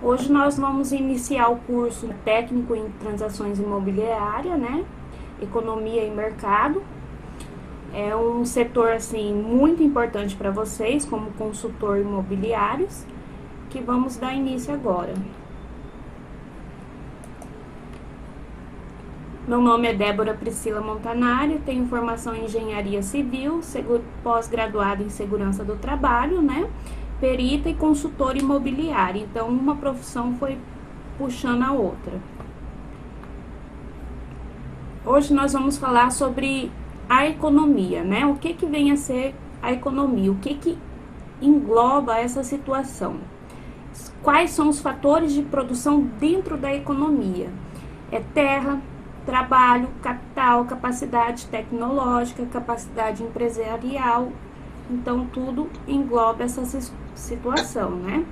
Hoje nós vamos iniciar o curso técnico em transações imobiliárias, né? Economia e mercado. É um setor assim muito importante para vocês como consultor imobiliários, que vamos dar início agora. Meu nome é Débora Priscila Montanari, tenho formação em engenharia civil, pós-graduada em segurança do trabalho, né? Perita e consultora imobiliária. Então, uma profissão foi puxando a outra. Hoje nós vamos falar sobre a economia, né? O que vem a ser a economia? O que engloba essa situação? Quais são os fatores de produção dentro da economia? É terra, trabalho, capital, capacidade tecnológica, capacidade empresarial. Então, tudo engloba essa situação, né?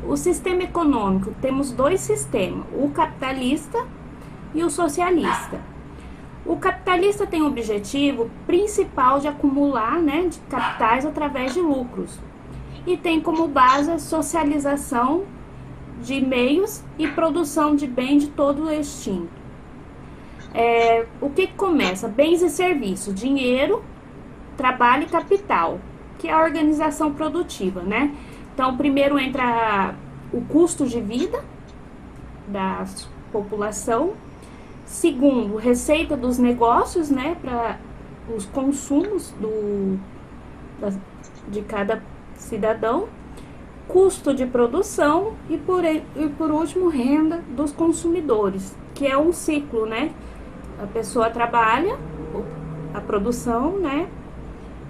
O sistema econômico, temos dois sistemas, o capitalista e o socialista. O capitalista tem o objetivo principal de acumular, né, de capitais através de lucros. E tem como base a socialização de meios e produção de bem de todo extinto. O que começa? Bens e serviços, dinheiro, trabalho e capital, que é a organização produtiva, né? Então, primeiro entra o custo de vida da população. Segundo, receita dos negócios, né? Para os consumos de cada cidadão. Custo de produção e por último, renda dos consumidores, que é um ciclo, né? A pessoa trabalha, a produção, né?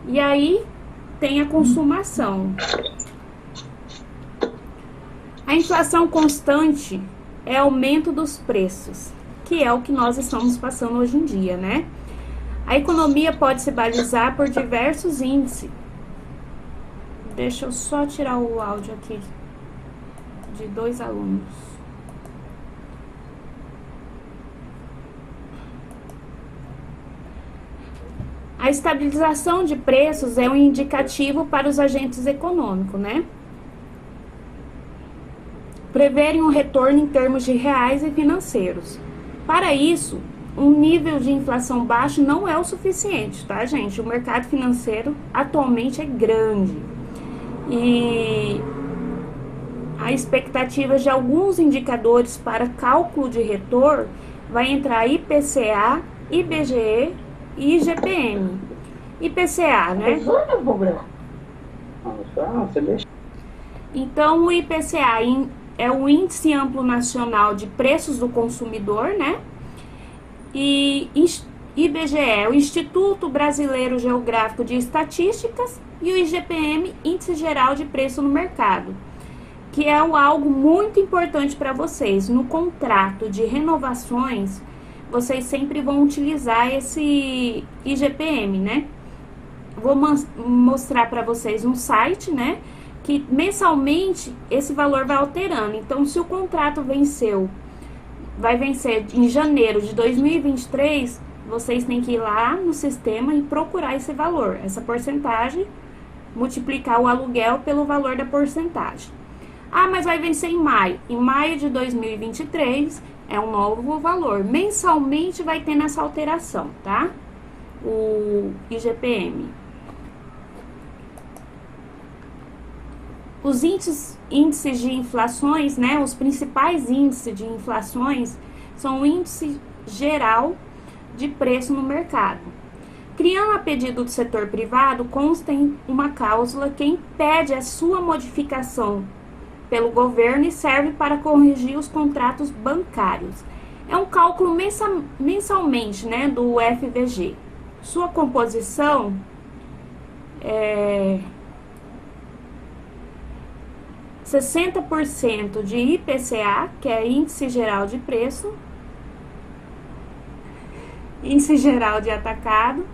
E aí tem a consumação. A inflação constante é aumento dos preços, que é o que nós estamos passando hoje em dia, né? A economia pode se balizar por diversos índices. Deixa eu só tirar o áudio aqui de 2 alunos. A estabilização de preços é um indicativo para os agentes econômicos, né? Preverem um retorno em termos de reais e financeiros. Para isso, um nível de inflação baixo não é o suficiente, tá, gente? O mercado financeiro atualmente é grande. E a expectativa de alguns indicadores para cálculo de retorno vai entrar IPCA, IBGE e IGPM. IPCA, né? Então, o IPCA é o Índice Amplo Nacional de Preços do Consumidor, né? E IBGE é o Instituto Brasileiro Geográfico de Estatísticas e o IGPM, Índice Geral de Preço no Mercado, que é algo muito importante para vocês. No contrato de renovações, vocês sempre vão utilizar esse IGPM, né? Vou mostrar para vocês um site, né? Que mensalmente esse valor vai alterando. Então, se o contrato vai vencer em janeiro de 2023, vocês têm que ir lá no sistema e procurar esse valor, essa porcentagem, multiplicar o aluguel pelo valor da porcentagem. Ah, mas vai vencer em maio. Em maio de 2023 é um novo valor. Mensalmente vai ter nessa alteração, tá? O IGPM. Os índices de inflações, né? Os principais índices de inflações são o índice geral de preço no mercado. Criando a pedido do setor privado, consta em uma cláusula que impede a sua modificação pelo governo e serve para corrigir os contratos bancários. É um cálculo mensalmente, né, do FVG. Sua composição é 60% de IPCA, que é Índice Geral de Preço, Índice Geral de Atacado,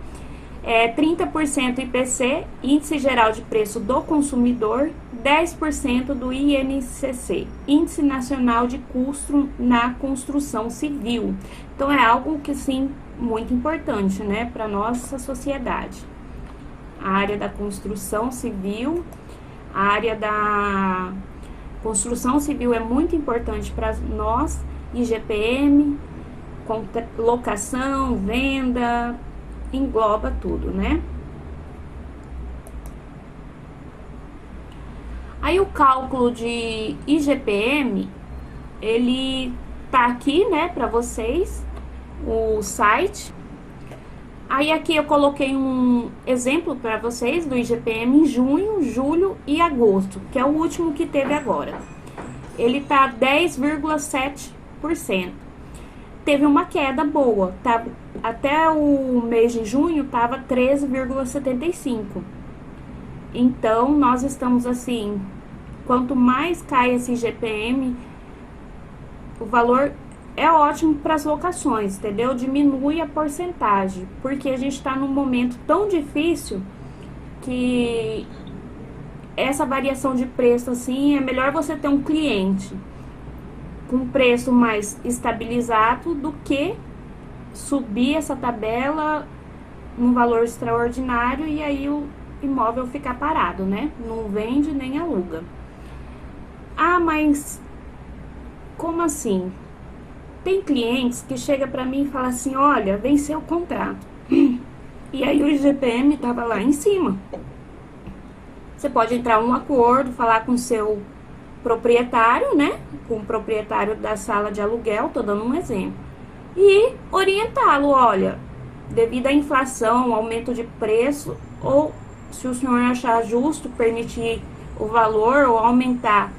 30% IPC, Índice Geral de Preço do Consumidor, 10% do INCC, Índice Nacional de Custo na Construção Civil. Então, é algo que, sim, muito importante, né, para a nossa sociedade. A área da construção civil, a área da Construção civil é muito importante para nós, IGPM, locação, venda, engloba tudo, né? Aí o cálculo de IGPM, ele tá aqui, né, para vocês, o site. Aí aqui eu coloquei um exemplo para vocês do IGPM em junho, julho e agosto, que é o último que teve agora. Ele tá 10,7%. Teve uma queda boa, tá? Até o mês de junho tava 13,75%. Então, nós estamos assim, quanto mais cai esse IGPM, o valor é ótimo para as locações, entendeu? Diminui a porcentagem, porque a gente está num momento tão difícil que essa variação de preço, assim, é melhor você ter um cliente com preço mais estabilizado do que subir essa tabela num valor extraordinário e aí o imóvel ficar parado, né? Não vende nem aluga. Ah, mas como assim? Tem clientes que chegam para mim e falam assim, olha, venceu o contrato. E aí o IGPM tava lá em cima. Você pode entrar em um acordo, falar com o seu proprietário, né? Com o proprietário da sala de aluguel, tô dando um exemplo. E orientá-lo, olha, devido à inflação, aumento de preço, ou se o senhor achar justo permitir o valor ou aumentar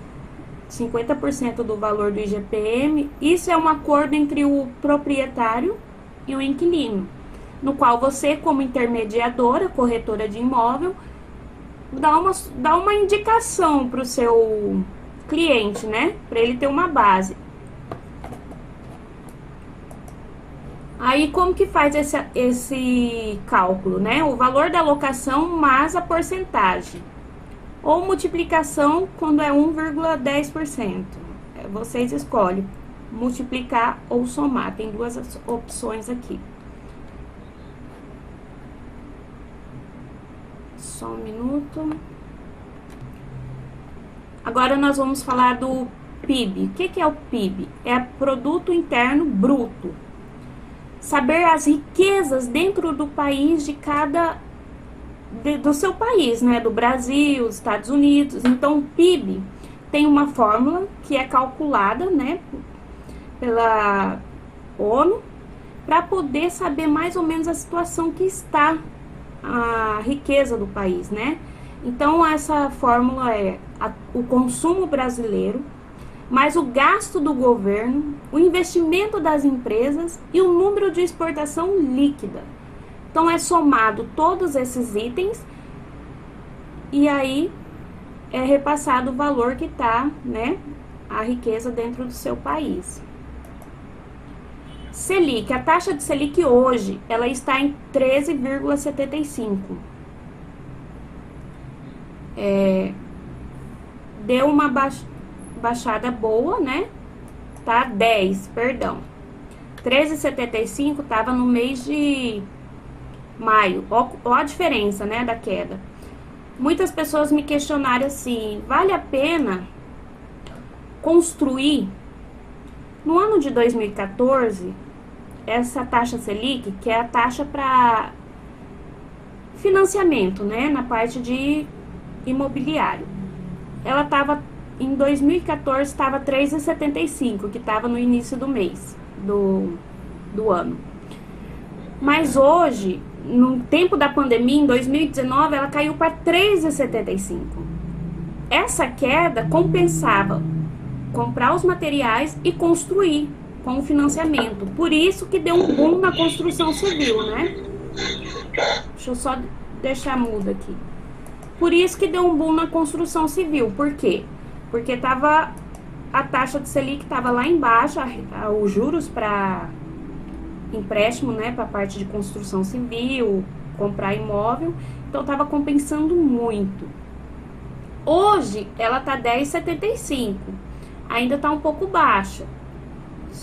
50% do valor do IGPM, isso é um acordo entre o proprietário e o inquilino, no qual você, como intermediadora, corretora de imóvel, dá uma indicação para o seu cliente, né? Para ele ter uma base. Aí, como que faz esse cálculo, né? O valor da locação mais a porcentagem. Ou multiplicação quando é 1,10%. Vocês escolhem multiplicar ou somar. Tem duas opções aqui. Só um minuto. Agora nós vamos falar do PIB. O que é o PIB? É Produto Interno Bruto. Saber as riquezas dentro do país de cada... do seu país, né? Do Brasil, Estados Unidos. Então, o PIB tem uma fórmula que é calculada, né? Pela ONU, para poder saber mais ou menos a situação que está a riqueza do país, né? Então, essa fórmula é o consumo brasileiro, mais o gasto do governo, o investimento das empresas e o número de exportação líquida. Então, é somado todos esses itens e aí é repassado o valor que está, né, a riqueza dentro do seu país. Selic, a taxa de Selic hoje, ela está em 13,75. Deu uma baixada boa, né? Tá 10, perdão. 13,75 estava no mês de maio. Ó a diferença, né, da queda. Muitas pessoas me questionaram assim, vale a pena construir? No ano de 2014, essa taxa Selic, que é a taxa para financiamento, né, na parte de imobiliário, ela estava, em 2014, estava 3,75, que estava no início do mês, do ano. Mas hoje, no tempo da pandemia, em 2019, ela caiu para 3,75. Essa queda compensava comprar os materiais e construir com o financiamento. Por isso que deu um boom na construção civil, né? Deixa eu só deixar mudo aqui. Por isso que deu um boom na construção civil. Por quê? Porque a taxa de Selic estava lá embaixo, os juros para empréstimo, né, para a parte de construção civil, comprar imóvel, então estava compensando muito. Hoje ela tá 10,75, ainda tá um pouco baixa.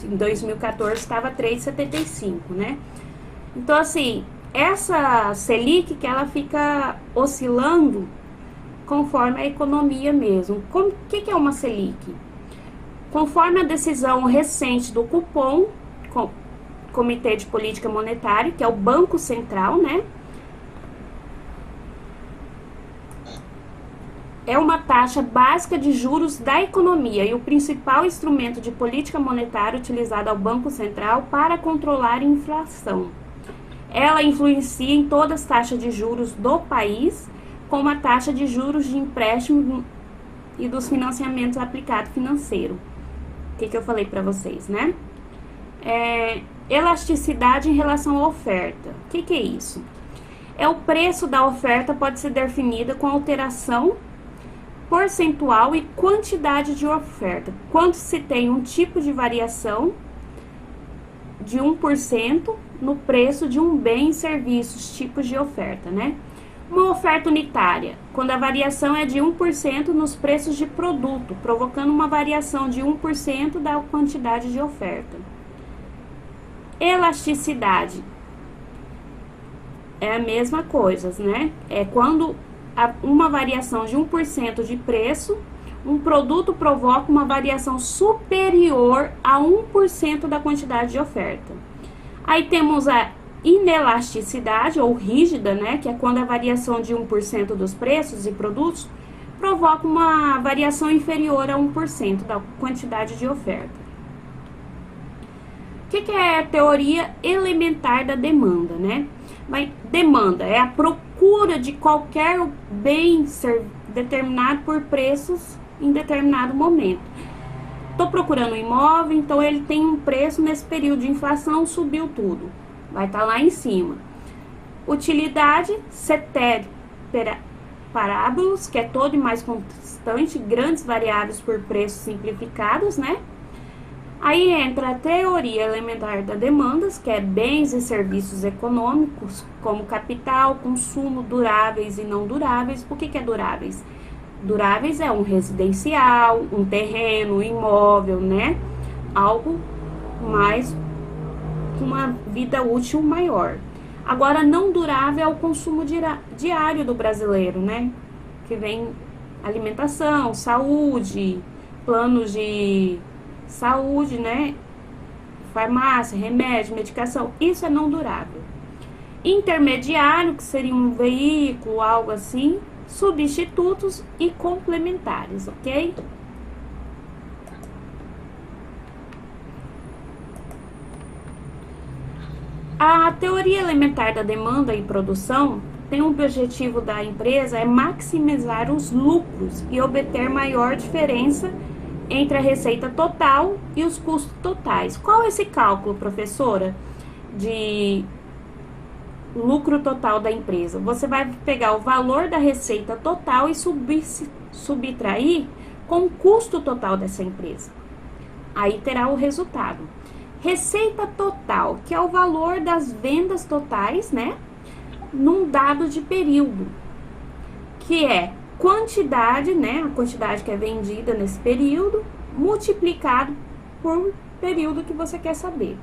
Em 2014 estava 3,75, né? Então assim, essa Selic que ela fica oscilando, conforme a economia mesmo. O que é uma Selic? Conforme a decisão recente do Copom, Comitê de Política Monetária, que é o Banco Central, né? É uma taxa básica de juros da economia e o principal instrumento de política monetária utilizado ao Banco Central para controlar a inflação. Ela influencia em todas as taxas de juros do país, como a taxa de juros de empréstimo e dos financiamentos aplicados financeiro. O que eu falei para vocês, né? Elasticidade em relação à oferta. O que é isso? O preço da oferta pode ser definida com alteração percentual e quantidade de oferta. Quando se tem um tipo de variação de 1% no preço de um bem e serviços, tipos de oferta, né? Uma oferta unitária, quando a variação é de 1% nos preços de produto, provocando uma variação de 1% da quantidade de oferta. Elasticidade é a mesma coisa, né? É quando uma variação de 1% de preço, um produto provoca uma variação superior a 1% da quantidade de oferta. Aí temos a inelasticidade ou rígida, né, que é quando a variação de 1% dos preços e produtos provoca uma variação inferior a 1% da quantidade de oferta. O que é a teoria elementar da demanda, né? Demanda é a procura de qualquer bem ser determinado por preços em determinado momento. Estou procurando um imóvel, então ele tem um preço nesse período de inflação, subiu tudo. Vai estar lá em cima. Utilidade, ceteris paribus, que é todo e mais constante, grandes variáveis por preços simplificados, né? Aí entra a teoria elementar da demandas, que é bens e serviços econômicos, como capital, consumo, duráveis e não duráveis. Por que é duráveis? Duráveis é um residencial, um terreno, um imóvel, né? Algo mais com uma vida útil maior. Agora, não durável é o consumo diário do brasileiro, né? Que vem alimentação, saúde, planos de saúde, né? Farmácia, remédio, medicação. Isso é não durável. Intermediário, que seria um veículo, algo assim. Substitutos e complementares, ok? A teoria elementar da demanda e produção tem um objetivo da empresa é maximizar os lucros e obter maior diferença entre a receita total e os custos totais. Qual é esse cálculo, professora, de lucro total da empresa? Você vai pegar o valor da receita total e subtrair com o custo total dessa empresa. Aí terá o resultado. Receita total, que é o valor das vendas totais, né? Num dado de período, que é quantidade, né? A quantidade que é vendida nesse período, multiplicado por período que você quer saber.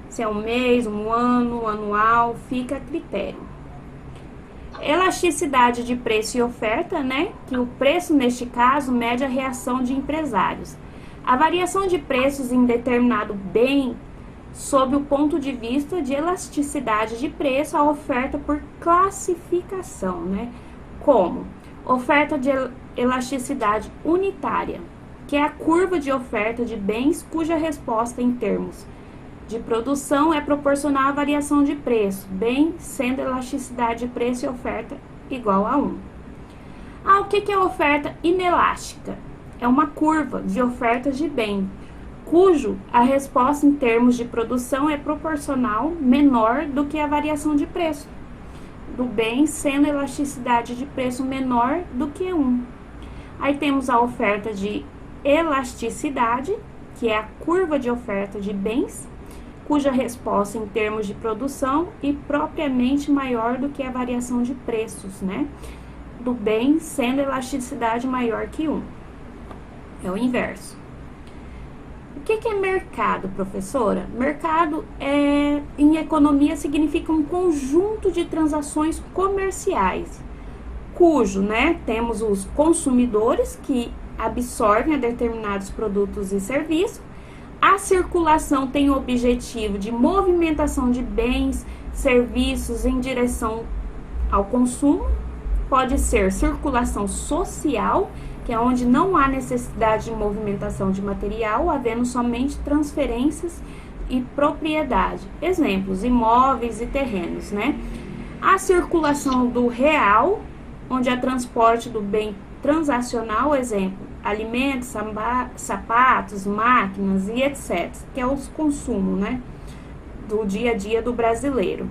Se é um mês, um ano, anual, fica a critério. Elasticidade de preço e oferta, né? Que o preço, neste caso, mede a reação de empresários. A variação de preços em determinado bem, sob o ponto de vista de elasticidade de preço, a oferta por classificação, né? Como? Oferta de elasticidade unitária, que é a curva de oferta de bens cuja resposta em termos de produção é proporcional à variação de preço, bem sendo elasticidade de preço e oferta igual a 1. O que é oferta inelástica? É uma curva de ofertas de bem, cujo a resposta em termos de produção é proporcional menor do que a variação de preço do bem, sendo a elasticidade de preço menor do que 1. Aí temos a oferta de elasticidade, que é a curva de oferta de bens, cuja resposta em termos de produção é propriamente maior do que a variação de preços, né? Do bem, sendo a elasticidade maior que 1. É o inverso. O que é mercado, professora? Mercado em economia significa um conjunto de transações comerciais, cujo, né, temos os consumidores que absorvem a determinados produtos e serviços. A circulação tem o objetivo de movimentação de bens, serviços em direção ao consumo. Pode ser circulação social, que é onde não há necessidade de movimentação de material, havendo somente transferências e propriedade. Exemplos, imóveis e terrenos, né? A circulação do real, onde há transporte do bem transacional, exemplo, alimentos, sapatos, máquinas e etc., que é o consumo, né, do dia a dia do brasileiro.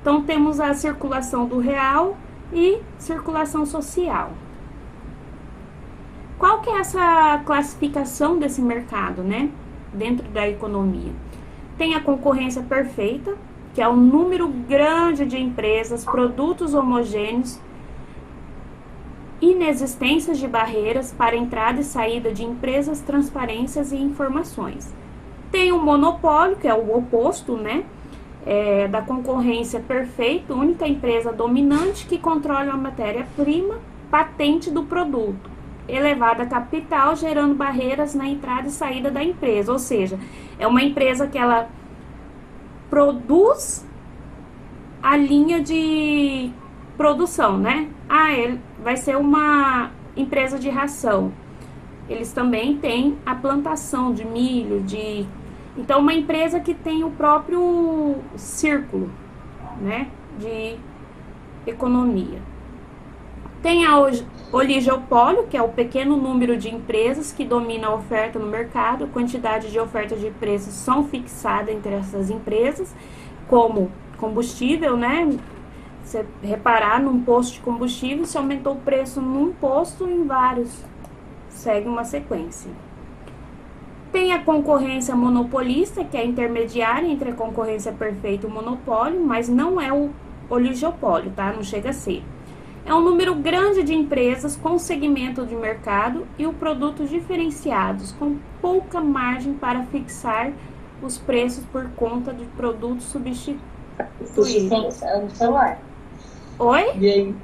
Então, temos a circulação do real e circulação social. Qual que é essa classificação desse mercado, né, dentro da economia? Tem a concorrência perfeita, que é um número grande de empresas, produtos homogêneos, inexistências de barreiras para entrada e saída de empresas, transparências e informações. Tem o monopólio, que é o oposto, né, da concorrência perfeita, única empresa dominante que controla a matéria-prima, patente do produto, elevada capital, gerando barreiras na entrada e saída da empresa. Ou seja, é uma empresa que ela produz a linha de produção, né? Ele vai ser uma empresa de ração. Eles também têm a plantação de milho, então uma empresa que tem o próprio círculo, né, de economia. Tem a oligopólio, que é o pequeno número de empresas que domina a oferta no mercado. A quantidade de ofertas de preços são fixadas entre essas empresas, como combustível, né? Você reparar num posto de combustível, se aumentou o preço num posto, em vários segue uma sequência. Tem a concorrência monopolista, que é intermediária entre a concorrência perfeita e o monopólio, mas não é o oligopólio, tá? Não chega a ser. É um número grande de empresas com segmento de mercado e o produtos diferenciados, com pouca margem para fixar os preços por conta de produtos substituídos. No celular. Oi? E aí?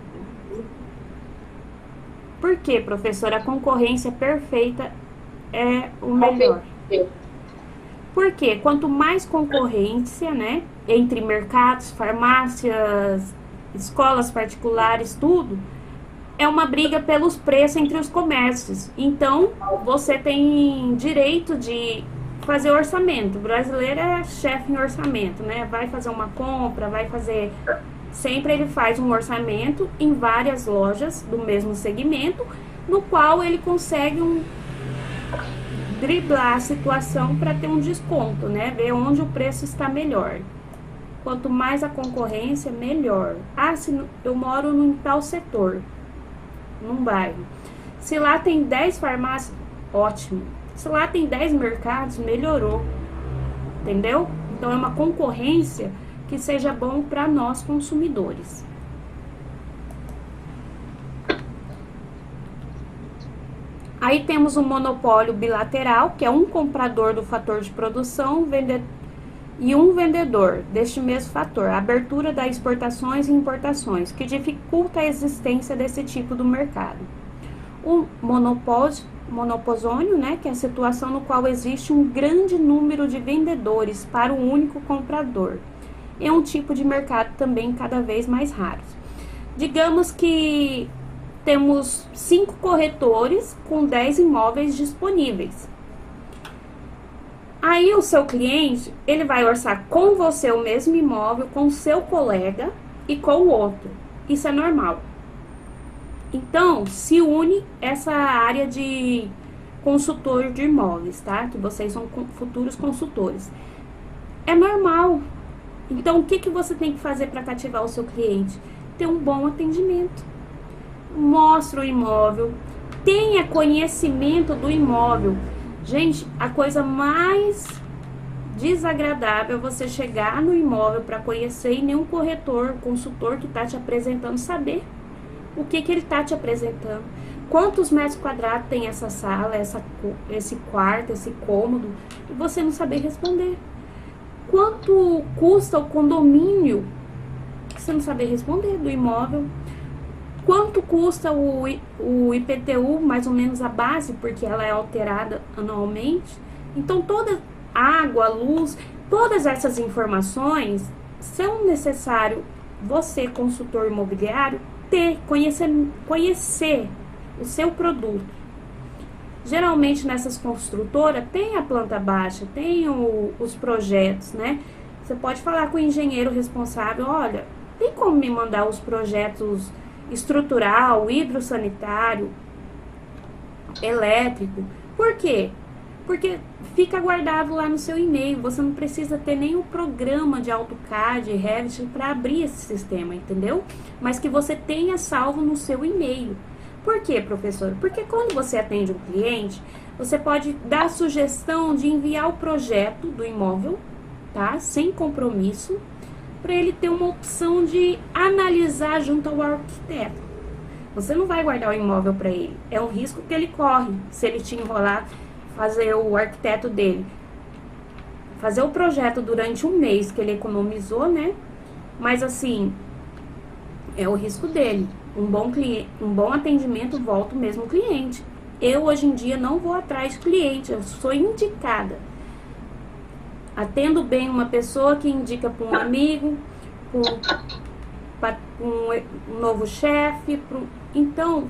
Por que, professora? A concorrência perfeita é o melhor. Porque quanto mais concorrência, né, entre mercados, farmácias, escolas particulares, tudo, é uma briga pelos preços entre os comércios. Então, você tem direito de fazer orçamento. O brasileiro é chefe em orçamento, né? Vai fazer uma compra, vai fazer... Sempre ele faz um orçamento em várias lojas do mesmo segmento, no qual ele consegue driblar a situação para ter um desconto, né? Ver onde o preço está melhor. Quanto mais a concorrência, melhor. Se eu moro num tal setor, num bairro. Se lá tem 10 farmácias, ótimo. Se lá tem 10 mercados, melhorou. Entendeu? Então é uma concorrência que seja bom para nós consumidores. Aí temos o monopólio bilateral, que é um comprador do fator de produção e um vendedor deste mesmo fator, a abertura das exportações e importações, que dificulta a existência desse tipo do mercado. O monopólio, né, que é a situação no qual existe um grande número de vendedores para um único comprador. É um tipo de mercado também cada vez mais raro. Digamos que temos 5 corretores com 10 imóveis disponíveis. Aí o seu cliente, ele vai orçar com você o mesmo imóvel, com o seu colega e com o outro. Isso é normal. Então, se une essa área de consultor de imóveis, tá? Que vocês são futuros consultores. É normal. Então, o que você tem que fazer para cativar o seu cliente? Ter um bom atendimento. Mostra o imóvel, tenha conhecimento do imóvel. Gente, a coisa mais desagradável é você chegar no imóvel para conhecer e nenhum corretor, consultor que está te apresentando saber o que ele está te apresentando. Quantos metros quadrados tem essa sala, esse quarto, esse cômodo, e você não saber responder. Quanto custa o condomínio, você não saber responder do imóvel. Quanto custa o IPTU, mais ou menos a base, porque ela é alterada anualmente. Então, toda água, luz, todas essas informações são necessário você, consultor imobiliário, conhecer o seu produto. Geralmente nessas construtoras tem a planta baixa, tem os projetos, né? Você pode falar com o engenheiro responsável, olha, tem como me mandar os projetos estrutural, hidrossanitário, elétrico. Por quê? Porque fica guardado lá no seu e-mail. Você não precisa ter nenhum programa de AutoCAD, Revit para abrir esse sistema, entendeu? Mas que você tenha salvo no seu e-mail. Por quê, professor? Porque quando você atende um cliente, você pode dar sugestão de enviar o projeto do imóvel, tá? Sem compromisso, para ele ter uma opção de analisar junto ao arquiteto. Você não vai guardar o imóvel para ele. É um risco que ele corre se ele te enrolar, fazer o arquiteto dele fazer o projeto durante um mês que ele economizou, né? Mas assim, é o risco dele. Um bom atendimento volta o mesmo cliente. Eu hoje em dia não vou atrás de cliente, eu sou indicada. Atendo bem uma pessoa que indica para um amigo, para um novo chefe. Então,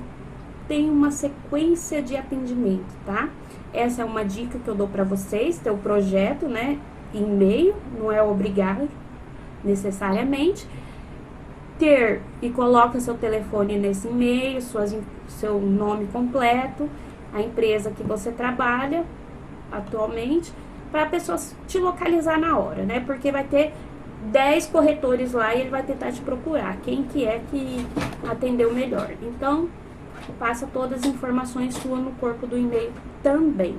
tem uma sequência de atendimento, tá? Essa é uma dica que eu dou para vocês, ter o projeto, né, em e-mail, não é obrigado necessariamente. Ter e coloca seu telefone nesse e-mail, seu nome completo, a empresa que você trabalha atualmente, para a pessoa te localizar na hora, né? Porque vai ter 10 corretores lá e ele vai tentar te procurar quem que é que atendeu melhor. Então, passa todas as informações suas no corpo do e-mail também.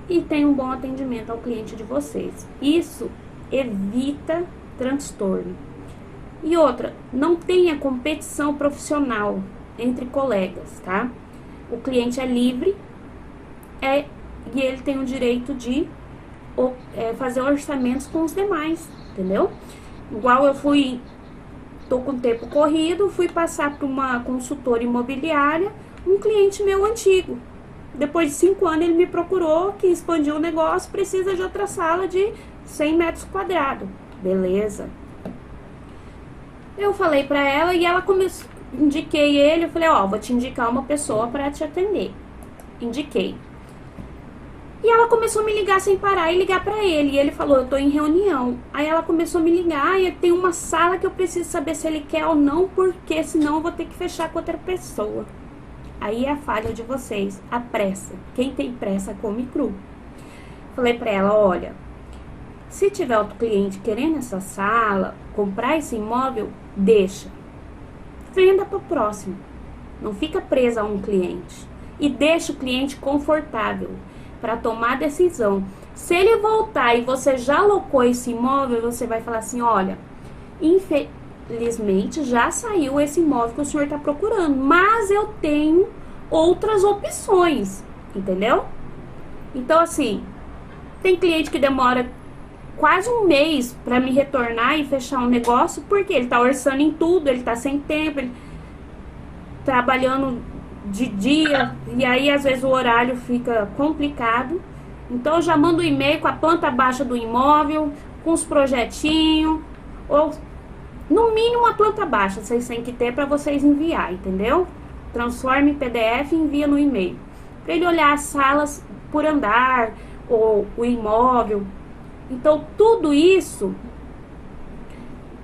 E tem um bom atendimento ao cliente de vocês. Isso evita transtorno. E outra, não tenha competição profissional entre colegas, tá? O cliente é livre e ele tem o direito de fazer orçamentos com os demais, entendeu? Igual eu tô com o tempo corrido, fui passar para uma consultora imobiliária, um cliente meu antigo. Depois de 5 anos ele me procurou, que expandiu o negócio, precisa de outra sala de 100 metros quadrados. Beleza. Eu falei pra ela e ela começou, indiquei ele, eu falei, vou te indicar uma pessoa pra te atender. Indiquei. E ela começou a me ligar sem parar e ligar pra ele. E ele falou, eu tô em reunião. Aí ela começou a me ligar e tem uma sala que eu preciso saber se ele quer ou não, porque senão eu vou ter que fechar com outra pessoa. Aí é a falha de vocês, a pressa. Quem tem pressa come cru. Falei pra ela, olha, se tiver outro cliente querendo essa sala, comprar esse imóvel, deixa. Venda para o próximo. Não fica presa a um cliente. E deixa o cliente confortável para tomar a decisão. Se ele voltar e você já alocou esse imóvel, você vai falar assim, olha, infelizmente já saiu esse imóvel que o senhor está procurando, mas eu tenho outras opções, entendeu? Então assim, tem cliente que demora quase um mês para me retornar e fechar um negócio, porque ele tá orçando em tudo, ele tá sem tempo, ele trabalhando de dia, e aí às vezes o horário fica complicado. Então eu já mando um e-mail com a planta baixa do imóvel, com os projetinhos, ou no mínimo a planta baixa vocês têm que ter para vocês enviar, entendeu? Transforma em PDF e envia no e-mail, para ele olhar as salas por andar, ou o imóvel. Então, tudo isso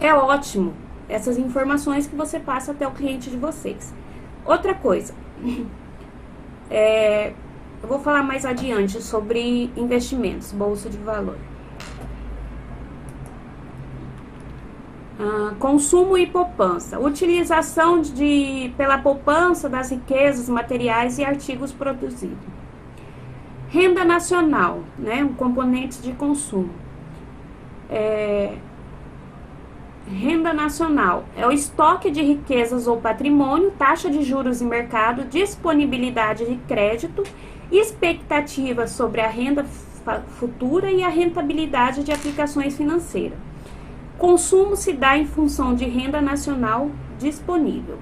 é ótimo, essas informações que você passa até o cliente de vocês. Outra coisa, eu vou falar mais adiante sobre investimentos, bolsa de valor. Consumo e poupança. Utilização pela poupança das riquezas materiais e artigos produzidos. Renda nacional, né, um componente de consumo. Renda nacional é o estoque de riquezas ou patrimônio, taxa de juros e mercado, disponibilidade de crédito, expectativa sobre a renda futura e a rentabilidade de aplicações financeiras. Consumo se dá em função de renda nacional disponível.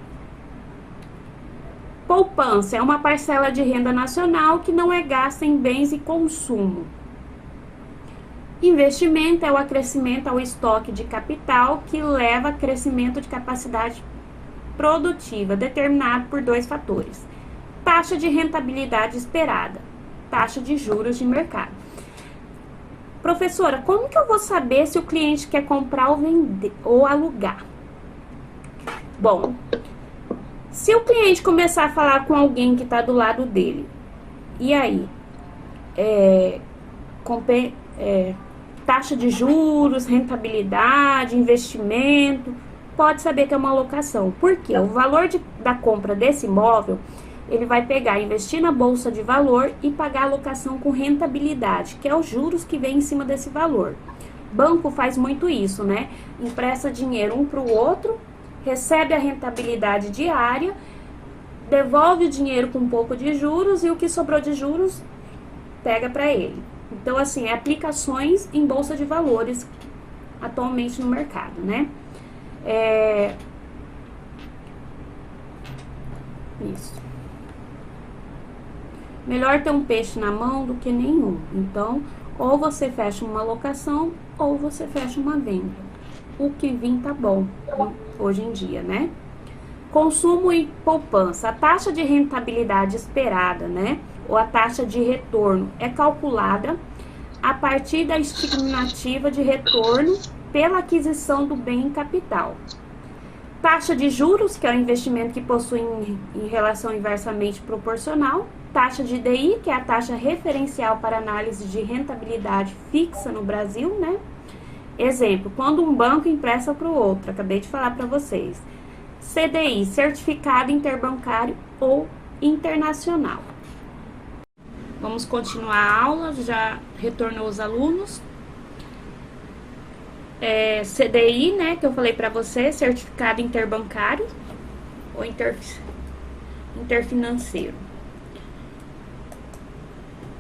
Poupança é uma parcela de renda nacional que não é gasta em bens e consumo. Investimento é o acrescimento ao estoque de capital que leva a crescimento de capacidade produtiva, determinado por dois fatores: taxa de rentabilidade esperada, taxa de juros de mercado. Professora, como que eu vou saber se o cliente quer comprar ou vender ou alugar? Bom, se o cliente começar a falar com alguém que está do lado dele, e aí, taxa de juros, rentabilidade, investimento, pode saber que é uma alocação. Por quê? O valor da compra desse imóvel, ele vai pegar, investir na bolsa de valor e pagar a alocação com rentabilidade, que é os juros que vem em cima desse valor. Banco faz muito isso, né? Empresta dinheiro um para o outro, recebe a rentabilidade diária, devolve o dinheiro com um pouco de juros e o que sobrou de juros pega para ele. Então, assim, aplicações em bolsa de valores atualmente no mercado, né? Isso. Melhor ter um peixe na mão do que nenhum. Então, ou você fecha uma alocação ou você fecha uma venda. O que vir tá bom hoje em dia, né? Consumo e poupança. A taxa de rentabilidade esperada, né? Ou a taxa de retorno é calculada a partir da estimativa de retorno pela aquisição do bem em capital. Taxa de juros, que é o investimento que possui em relação inversamente proporcional. Taxa de DI, que é a taxa referencial para análise de rentabilidade fixa no Brasil, né? Exemplo, quando um banco empresta para o outro, acabei de falar para vocês. CDI, Certificado Interbancário ou Internacional. Vamos continuar a aula, já retornou os alunos. CDI, né, que eu falei para você, Certificado Interbancário ou Interfinanceiro.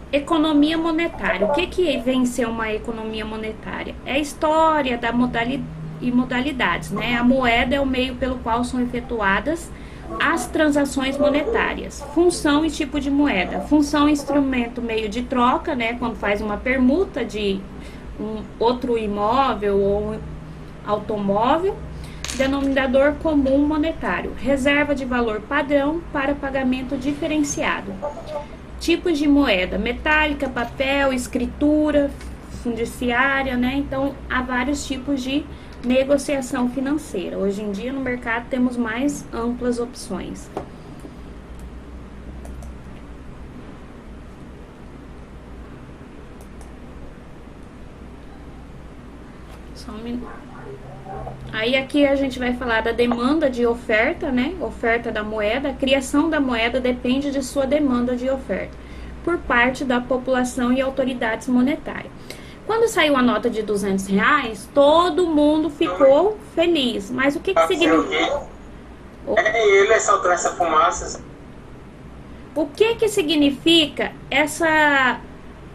Economia monetária. O que vem ser uma economia monetária? É a história da modalidades, né? A moeda é o meio pelo qual são efetuadas as transações monetárias. Função e tipo de moeda. Função, instrumento, meio de troca, né? Quando faz uma permuta de um outro imóvel ou um automóvel. Denominador comum monetário. Reserva de valor padrão para pagamento diferenciado. Tipos de moeda: metálica, papel, escritura, fundiciária, né? Então, há vários tipos de negociação financeira. Hoje em dia, no mercado, temos mais amplas opções. Só um minuto. Aí aqui a gente vai falar da demanda de oferta, né? Oferta da moeda. A criação da moeda depende de sua demanda de oferta por parte da população e autoridades monetárias. Quando saiu a nota de R$200, todo mundo ficou feliz. Mas o que significa? Ele soltou essa fumaça. O que significa essa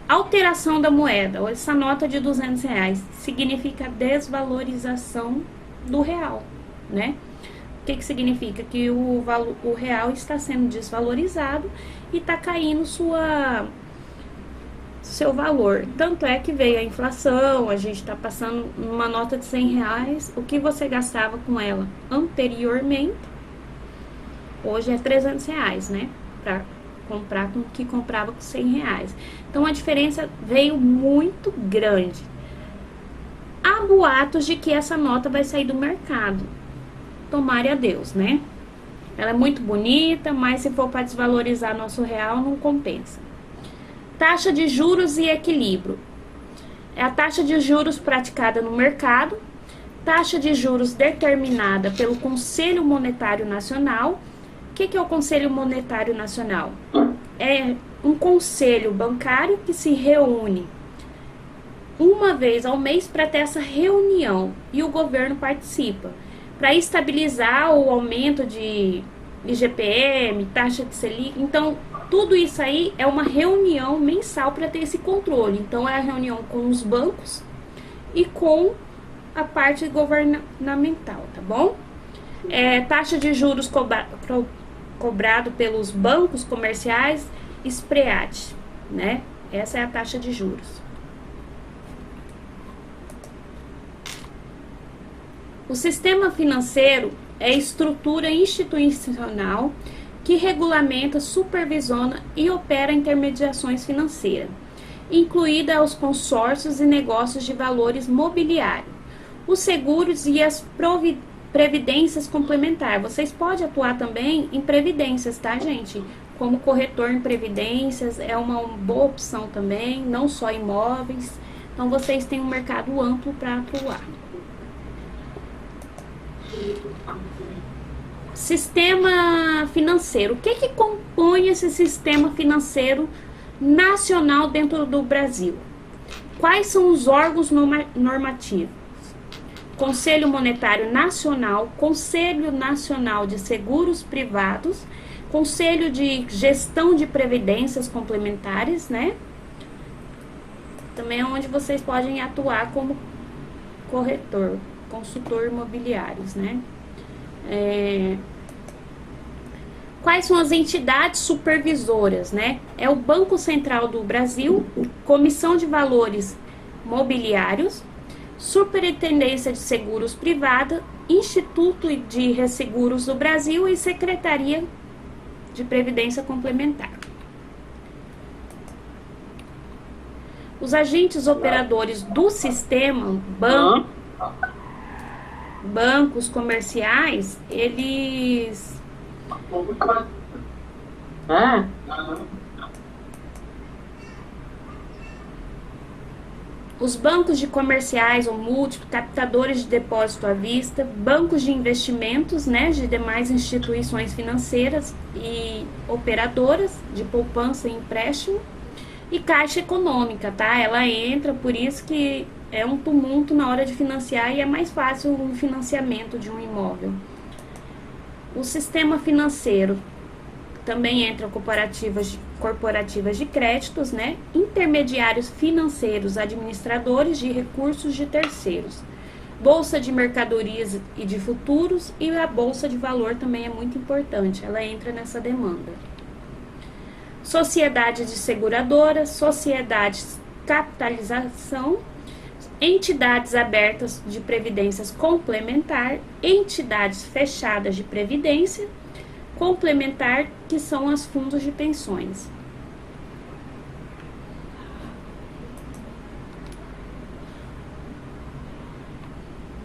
alteração da moeda, ou essa nota de R$200? Significa desvalorização do real, né? O que significa? Que o real está sendo desvalorizado e está caindo seu valor. Tanto é que veio a inflação, a gente está passando uma nota de R$100, o que você gastava com ela anteriormente, hoje é R$300, né? Para comprar com o que comprava com R$100. Então a diferença veio muito grande. Há boatos de que essa nota vai sair do mercado. Tomare a Deus, né? Ela é muito bonita, mas se for para desvalorizar nosso real, não compensa. Taxa de juros e equilíbrio. É a taxa de juros praticada no mercado. Taxa de juros determinada pelo Conselho Monetário Nacional. O que é o Conselho Monetário Nacional? É um conselho bancário que se reúne uma vez ao mês para ter essa reunião e o governo participa para estabilizar o aumento de IGPM, taxa de Selic. Então, tudo isso aí é uma reunião mensal para ter esse controle. Então, é a reunião com os bancos e com a parte governamental, tá bom? Taxa de juros cobrado pelos bancos comerciais, Spread, né? Essa é a taxa de juros. O sistema financeiro é a estrutura institucional que regulamenta, supervisiona e opera intermediações financeiras, incluída os consórcios e negócios de valores mobiliários, os seguros e as previdências complementares. Vocês podem atuar também em previdências, tá, gente? Como corretor em previdências é uma boa opção também, não só imóveis. Então, vocês têm um mercado amplo para atuar. Sistema financeiro. O que compõe esse sistema financeiro nacional dentro do Brasil? Quais são os órgãos normativos? Conselho Monetário Nacional, Conselho Nacional de Seguros Privados, Conselho de Gestão de Previdências Complementares, né? Também é onde vocês podem atuar como corretor, consultor imobiliários, né? Quais são as entidades supervisoras, né? É o Banco Central do Brasil, Comissão de Valores Mobiliários, Superintendência de Seguros Privada, Instituto de Resseguros do Brasil e Secretaria de Previdência Complementar. Os agentes operadores do sistema, bancos comerciais, eles... Os bancos de comerciais ou múltiplos, captadores de depósito à vista, bancos de investimentos, né, de demais instituições financeiras e operadoras de poupança e empréstimo, e Caixa Econômica, tá? Ela entra, por isso que é um tumulto na hora de financiar e é mais fácil o financiamento de um imóvel. O sistema financeiro também entra corporativas de créditos, né? Intermediários financeiros, administradores de recursos de terceiros, bolsa de mercadorias e de futuros, e a bolsa de valor também é muito importante, ela entra nessa demanda. Sociedade de seguradoras, sociedades capitalização, entidades abertas de previdências complementar, entidades fechadas de previdência complementar, que são as fundos de pensões.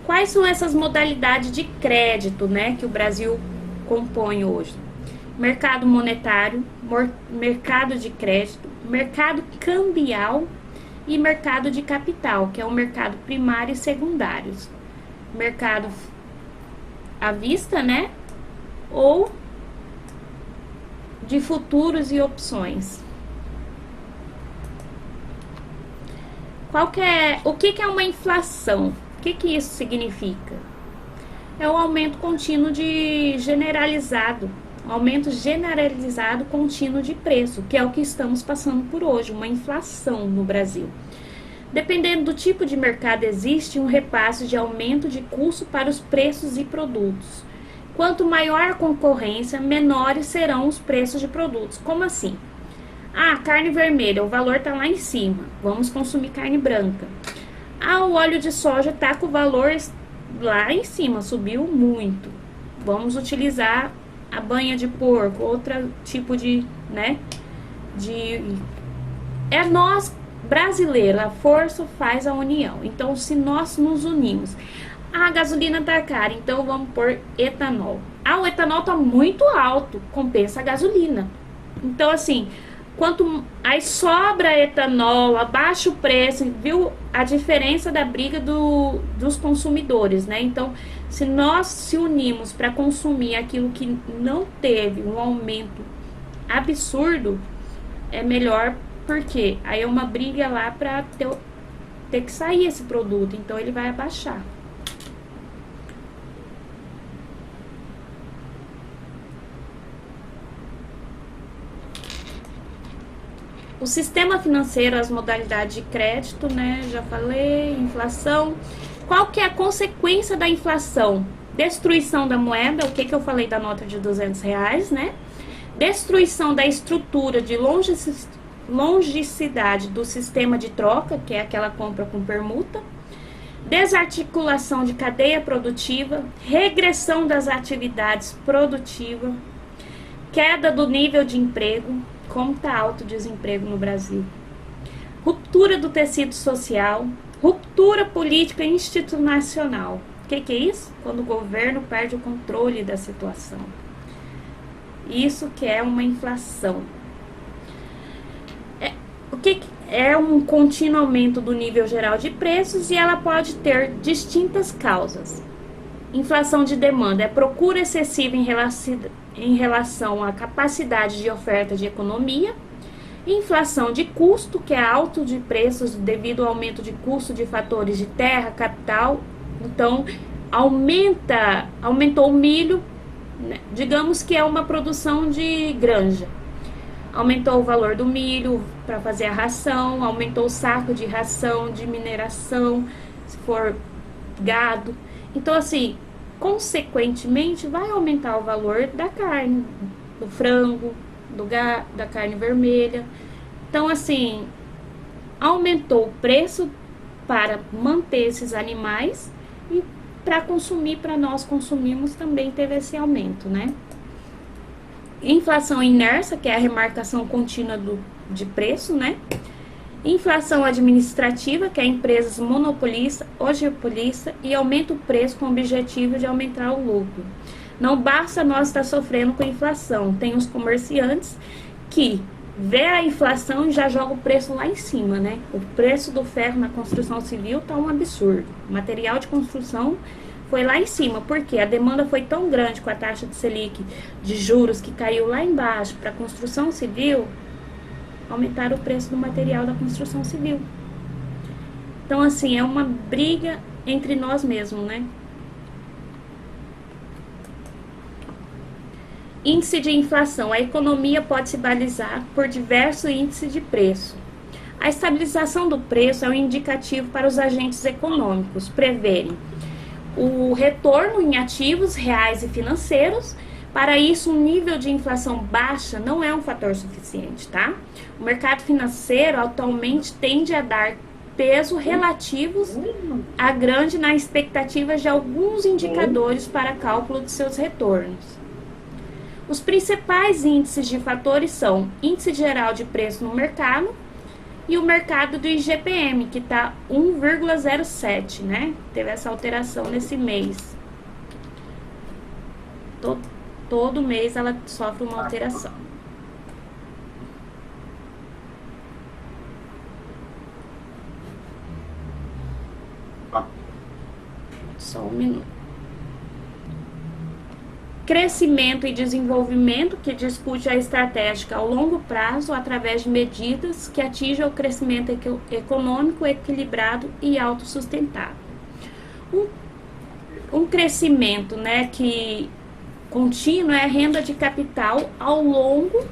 Quais são essas modalidades de crédito, né, que o Brasil compõe hoje? Mercado monetário, mercado de crédito, mercado cambial e mercado de capital, que é o mercado primário e secundários. Mercado à vista, né, ou de futuros e opções. O que é uma inflação? O que isso significa? É o aumento contínuo aumento generalizado contínuo de preço, que é o que estamos passando por hoje, uma inflação no Brasil. Dependendo do tipo de mercado, existe um repasse de aumento de custo para os preços e produtos. Quanto maior a concorrência, menores serão os preços de produtos. Como assim? Carne vermelha, o valor está lá em cima, vamos consumir carne branca. O óleo de soja está com o valor lá em cima, subiu muito. Vamos utilizar a banha de porco, outro tipo de, né? É nós, brasileiros, a força faz a união. Então, se nós nos unimos, a gasolina tá cara, então vamos pôr etanol. O etanol tá muito alto, compensa a gasolina. Então, assim, quanto aí sobra etanol, abaixa o preço, viu a diferença da briga dos consumidores, né? Então, se nós se unimos para consumir aquilo que não teve um aumento absurdo, é melhor, porque aí é uma briga lá para ter que sair esse produto, então ele vai abaixar. O sistema financeiro, as modalidades de crédito, né? Já falei, inflação. Qual que é a consequência da inflação? Destruição da moeda, o que eu falei da nota de R$200, né? destruição da estrutura de longicidade do sistema de troca, que é aquela compra com permuta, desarticulação de cadeia produtiva, regressão das atividades produtivas, queda do nível de emprego, como está alto o desemprego no Brasil, ruptura do tecido social, ruptura política institucional. O que é isso? Quando o governo perde o controle da situação. Isso que é uma inflação. O que é um contínuo aumento do nível geral de preços e ela pode ter distintas causas. Inflação de demanda é procura excessiva em relação à capacidade de oferta de economia. Inflação de custo, que é alto de preços devido ao aumento de custo de fatores de terra, capital. Então, aumentou o milho, né? Digamos que é uma produção de granja. Aumentou o valor do milho para fazer a ração, aumentou o saco de ração, de mineração, se for gado. Então, assim, consequentemente, vai aumentar o valor da carne, do frango, da carne vermelha. Então, assim, aumentou o preço para manter esses animais e para consumir, para nós consumirmos, também teve esse aumento, né? Inflação inércia, que é a remarcação contínua de preço, né? Inflação administrativa, que é empresas monopolistas, oligopolistas e aumenta o preço com o objetivo de aumentar o lucro. Não basta nós estar sofrendo com inflação, tem os comerciantes que vê a inflação e já joga o preço lá em cima, né? O preço do ferro na construção civil tá um absurdo. O material de construção foi lá em cima, porque a demanda foi tão grande com a taxa de Selic de juros que caiu lá embaixo para a construção civil, aumentaram o preço do material da construção civil. Então, assim, é uma briga entre nós mesmos, né? Índice de inflação. A economia pode se balizar por diversos índices de preço. A estabilização do preço é um indicativo para os agentes econômicos preverem o retorno em ativos reais e financeiros. Para isso, um nível de inflação baixa não é um fator suficiente, tá? O mercado financeiro atualmente tende a dar peso relativos a grande na expectativa de alguns indicadores para cálculo de seus retornos. Os principais índices de fatores são índice geral de preço no mercado e o mercado do IGPM, que está 1,07, né? Teve essa alteração nesse mês. Todo mês ela sofre uma alteração. Só um minuto. Crescimento e desenvolvimento, que discute a estratégia ao longo prazo através de medidas que atinjam o crescimento econômico equilibrado e autossustentável. Um crescimento, né, que contínuo é a renda de capital ao longo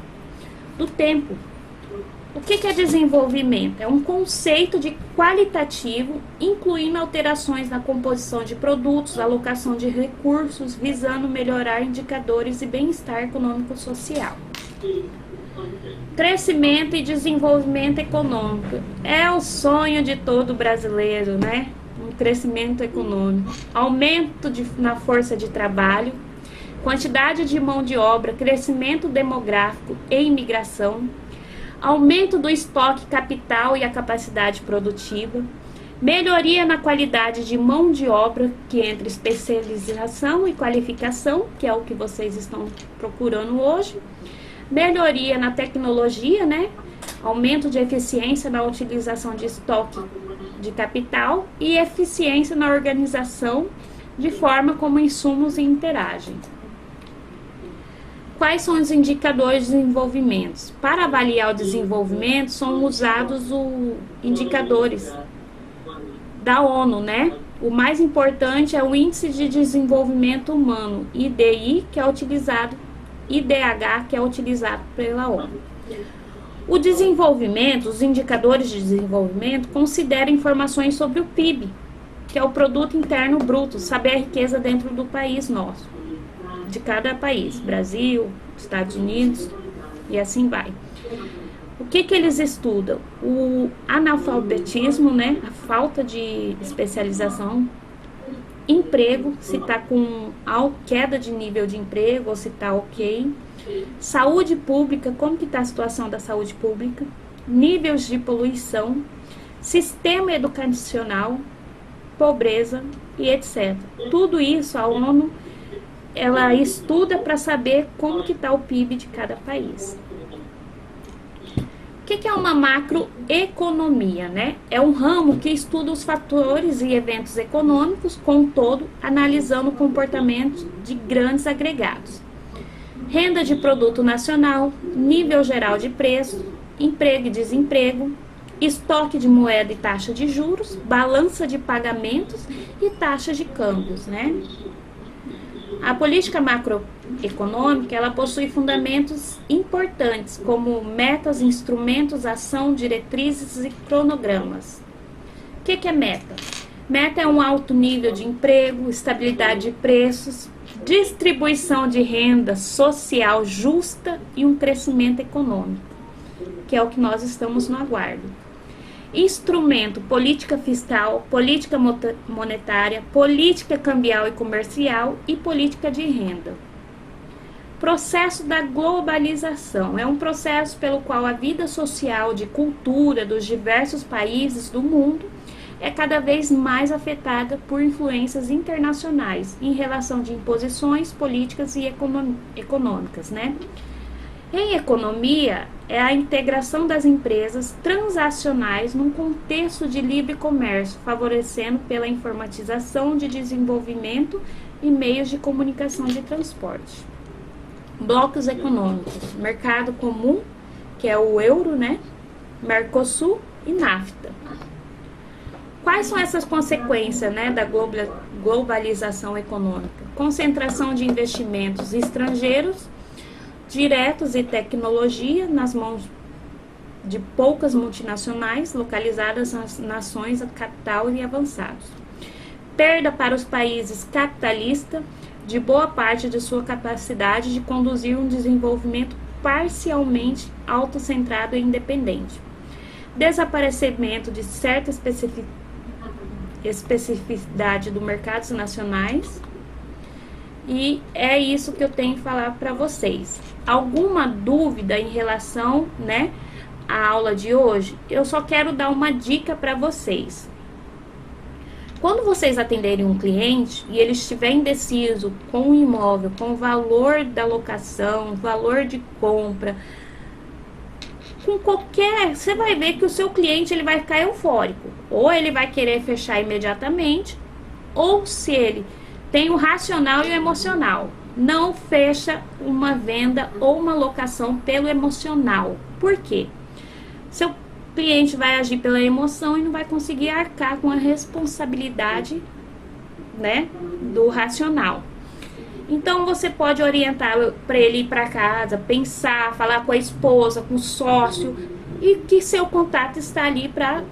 do tempo. O que é desenvolvimento? É um conceito de qualitativo, incluindo alterações na composição de produtos, alocação de recursos, visando melhorar indicadores de bem-estar econômico-social. Crescimento e desenvolvimento econômico. É o sonho de todo brasileiro, né? Um crescimento econômico. Aumento na força de trabalho, quantidade de mão de obra, crescimento demográfico e imigração, aumento do estoque capital e a capacidade produtiva, melhoria na qualidade de mão de obra, que entre especialização e qualificação, que é o que vocês estão procurando hoje, melhoria na tecnologia, né? Aumento de eficiência na utilização de estoque de capital e eficiência na organização de forma como insumos interagem. Quais são os indicadores de desenvolvimento? Para avaliar o desenvolvimento, são usados os indicadores da ONU, né? O mais importante é o Índice de Desenvolvimento Humano, IDH, que é utilizado pela ONU. O desenvolvimento, os indicadores de desenvolvimento, consideram informações sobre o PIB, que é o Produto Interno Bruto, saber a riqueza dentro do país nosso. de cada país, Brasil, Estados Unidos e assim vai. O que eles estudam? O analfabetismo, né? A falta de especialização, emprego, se está com queda de nível de emprego ou se está ok, saúde pública, como que está a situação da saúde pública, níveis de poluição, sistema educacional, pobreza e etc. Tudo isso a ONU ela estuda para saber como que está o PIB de cada país. O que é uma macroeconomia, né? É um ramo que estuda os fatores e eventos econômicos com um todo, analisando o comportamento de grandes agregados. Renda de produto nacional, nível geral de preço, emprego e desemprego, estoque de moeda e taxa de juros, balança de pagamentos e taxa de câmbios, né? A política macroeconômica, ela possui fundamentos importantes, como metas, instrumentos, ação, diretrizes e cronogramas. O que é meta? Meta é um alto nível de emprego, estabilidade de preços, distribuição de renda social justa e um crescimento econômico, que é o que nós estamos no aguardo. Instrumento, política fiscal, política monetária, política cambial e comercial e política de renda. Processo da globalização é um processo pelo qual a vida social, de cultura dos diversos países do mundo é cada vez mais afetada por influências internacionais em relação de imposições políticas e econômicas, né? Em economia, é a integração das empresas transacionais num contexto de livre comércio, favorecendo pela informatização de desenvolvimento e meios de comunicação de transporte. Blocos econômicos, mercado comum, que é o euro, né? Mercosul e NAFTA. Quais são essas consequências, né, da globalização econômica? Concentração de investimentos estrangeiros diretos e tecnologia nas mãos de poucas multinacionais localizadas nas nações a capital e avançados. Perda para os países capitalistas de boa parte de sua capacidade de conduzir um desenvolvimento parcialmente autocentrado e independente. Desaparecimento de certa especificidade dos mercados nacionais. E é isso que eu tenho que falar para vocês. Alguma dúvida em relação, né, à aula de hoje? Eu só quero dar uma dica para vocês. Quando vocês atenderem um cliente e ele estiver indeciso com o imóvel, com o valor da locação, valor de compra, com qualquer, você vai ver que o seu cliente ele vai ficar eufórico. Ou ele vai querer fechar imediatamente, ou se ele tem o racional e o emocional. Não fecha uma venda ou uma locação pelo emocional. Por quê? Seu cliente vai agir pela emoção e não vai conseguir arcar com a responsabilidade, né, do racional. Então você pode orientar para ele ir para casa, pensar, falar com a esposa, com o sócio, e que seu contato está ali para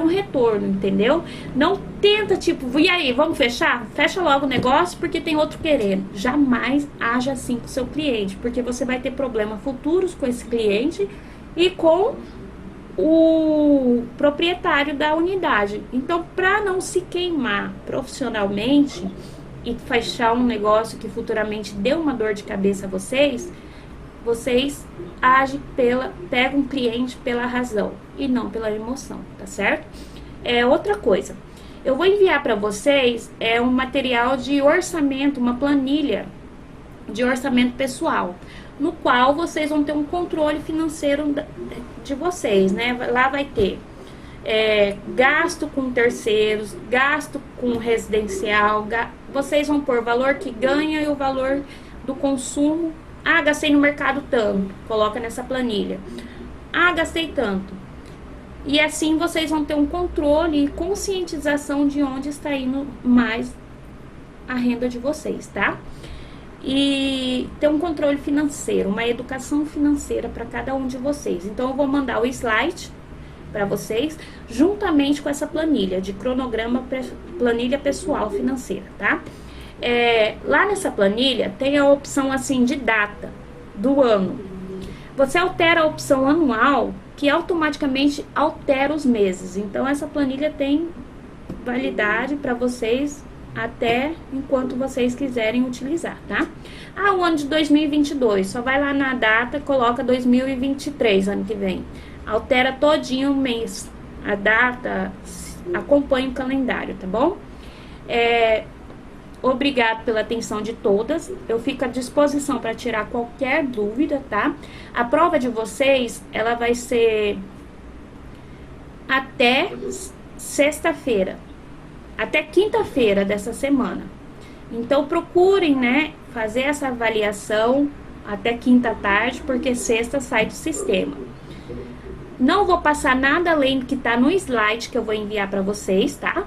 um retorno, entendeu? Não tenta tipo, e aí, vamos fechar? Fecha logo o negócio porque tem outro querendo. Jamais haja assim com o seu cliente, porque você vai ter problemas futuros com esse cliente e com o proprietário da unidade. Então, para não se queimar profissionalmente e fechar um negócio que futuramente dê uma dor de cabeça a vocês pegam um cliente pela razão e não pela emoção, tá certo? Outra coisa, eu vou enviar para vocês um material de orçamento, uma planilha de orçamento pessoal, no qual vocês vão ter um controle financeiro de vocês, né? Lá vai ter gasto com terceiros, gasto com residencial, vocês vão pôr o valor que ganha e o valor do consumo. Ah, gastei no mercado tanto, coloca nessa planilha. Ah, gastei tanto. E assim vocês vão ter um controle e conscientização de onde está indo mais a renda de vocês, tá? E ter um controle financeiro, uma educação financeira para cada um de vocês. Então eu vou mandar o slide para vocês, juntamente com essa planilha de cronograma, planilha pessoal financeira, tá? lá nessa planilha tem a opção assim de data do ano. Você altera a opção anual, que automaticamente altera os meses. Então essa planilha tem validade para vocês até enquanto vocês quiserem utilizar, tá? O ano de 2022, só vai lá na data, coloca 2023, ano que vem. Altera todinho o mês, a data, acompanhe o calendário, tá bom? Obrigado pela atenção de todas. Eu fico à disposição para tirar qualquer dúvida, tá? A prova de vocês, ela vai ser até sexta-feira, até quinta-feira dessa semana. Então procurem, né, fazer essa avaliação até quinta tarde, porque sexta sai do sistema. Não vou passar nada além do que tá no slide que eu vou enviar para vocês, tá?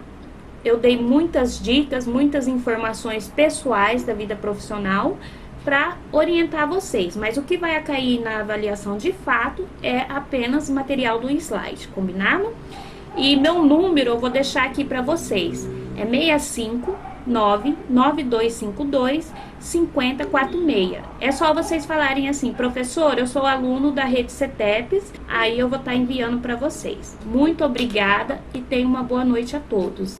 Eu dei muitas dicas, muitas informações pessoais da vida profissional para orientar vocês, mas o que vai cair na avaliação de fato é apenas material do slide, combinado? E meu número eu vou deixar aqui para vocês, é 659-9252-5046. É só vocês falarem assim: professor, eu sou aluno da rede CETEPS, aí eu vou estar enviando para vocês. Muito obrigada e tenham uma boa noite a todos.